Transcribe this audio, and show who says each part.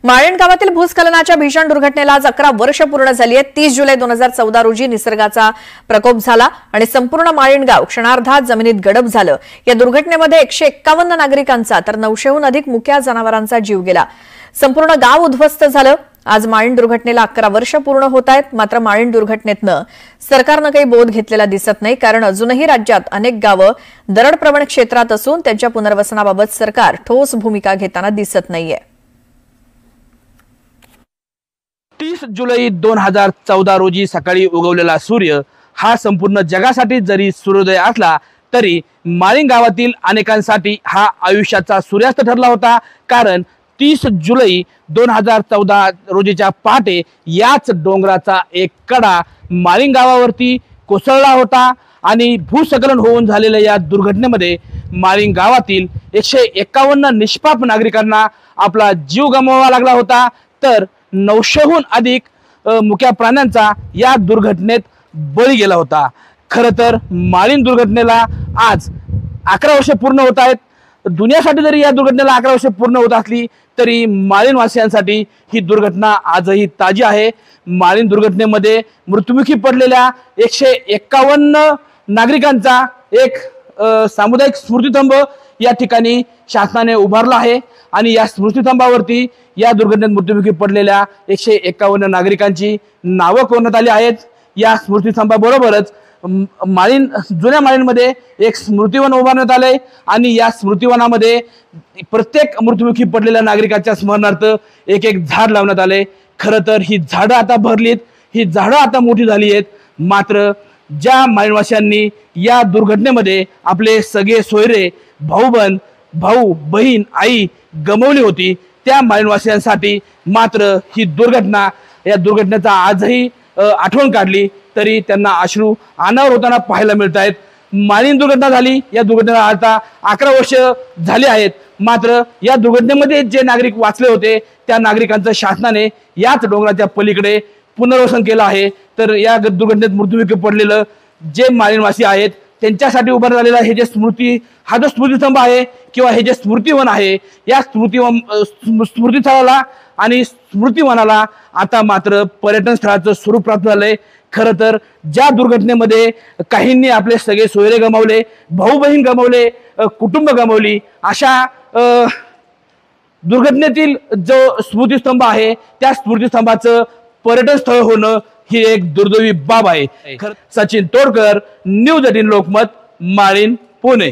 Speaker 1: माळीण गावातील भूस्खलनाच्या भीषण दुर्घटनेला आज 11 वर्ष पूर्ण झाली आहेत। 30 जुलै 2014 रोजी निसर्गाचा प्रकोप झाला आणि संपूर्ण माळीण गाव क्षणार्धात जमिनीत गडप झालं। या दुर्घटनेमध्ये 151 नागरिकांचा तर 900हून अधिक मुक्या जनावरांचा जीव गेला। संपूर्ण गाव उद्ध्वस्त झालं। आज माळीण दुर्घटनेला 11 वर्ष पूर्ण होत आहेत। मात्र माळीण दुर्घटनेतनं सरकारनं काही बोध घेतलेला दिसत नाही, कारण अजूनही राज्यात अनेक गावं दरडप्रवण क्षेत्रात असून त्यांच्या पुनर्वसनाबाबत सरकार ठोस भूमिका घेताना दिसत नाहीये।
Speaker 2: 30 जुलै 2014 रोजी सकाळी उगवलेला सूर्य हा संपूर्ण जगासाठी जरी सूर्योदय असला तरी माळीण गावातील अनेकांसाठी हा आयुष्याचा सूर्यास्त ठरला होता। कारण 30 जुलै 2014 रोजीच्या पहाटे याच डोंगराचा एक कडा माळीण गावावरती कोसळला होता आणि भूस्खलन होऊन झालेल्या या दुर्घटनेमध्ये माळीण गावातील 151 निष्पाप नागरिकांना आपला जीव गमवावा लागला होता, तर 900हून अधिक मुक्या प्राण्यांचा या दुर्घटनेत बळी गेला होता। खरं तर माळीण दुर्घटनेला आज 11 वर्ष पूर्ण होत आहेत। दुनियासाठी जरी या दुर्घटनेला 11 वर्ष पूर्ण होत असली तरी माळीण वासियांसाठी ही दुर्घटना आजही ताजी आहे। माळीण दुर्घटनेमध्ये मृत्युमुखी पडलेल्या 151 नागरिकांचा एक सामुदायिक स्मृतिस्तंभ या ठिकाणी शासनाने उभारला आहे आणि या स्मृतिस्तंभावरती या दुर्घटनेत मृत्युमुखी पडलेल्या 151 नागरिकांची नावं कोरण्यात आली आहेत। या स्मृतिस्तंभाबरोबरच जुन्या माळीणमध्ये एक स्मृतिवन उभारण्यात आले आणि या स्मृतिवनामध्ये प्रत्येक मृत्युमुखी पडलेल्या नागरिकाच्या स्मरणार्थ एक एक झाड लावण्यात आले। खरं तर ही झाडं आता भरलीत, ही झाडं आता मोठी झाली आहेत। मात्र ज्या माळीणवासियांनी या दुर्घटनेमध्ये आपले सगळे सोयरे भाऊ बहीण आई गमावली होती त्या माळीणवासियांसाठी मात्र ही दुर्घटनेचा आजही आठवण काढली तरी त्यांना अश्रू अनावर होताना पाहायला मिळत आहेत। माळीण दुर्घटना झाली, या दुर्घटनेला आता 11 वर्ष झाली आहेत। मात्र या दुर्घटनेमध्ये जे नागरिक वाचले होते त्या नागरिकांचं शासनाने याच डोंगराच्या पलीकडे पुनर्वसन केलं आहे। तर या दुर्घटनेत मृत्युमुखी पडलेलं जे माळीणवासी आहेत त्यांच्यासाठी उभारण्यात आलेला हे जे हा जो स्मृतिस्तंभ आहे किंवा हे जे स्मृतिवन आहे, या स्मृतिस्थळाला आणि स्मृतिवनाला आता मात्र पर्यटन स्थळाचं स्वरूप प्राप्त झालंय। खरं तर ज्या दुर्घटनेमध्ये काहींनी आपले सगळे सोयरे गमावले, भाऊ बहीण गमावले, कुटुंब गमावली, अशा दुर्घटनेतील जो स्मृतिस्तंभ आहे त्या स्मृतिस्तंभाचं पर्यटन स्थळ होणं ही एक दुर्दैवी बाब आहे। सचिन तोडकर, न्यूज 18 लोकमत, माळीण, पुणे।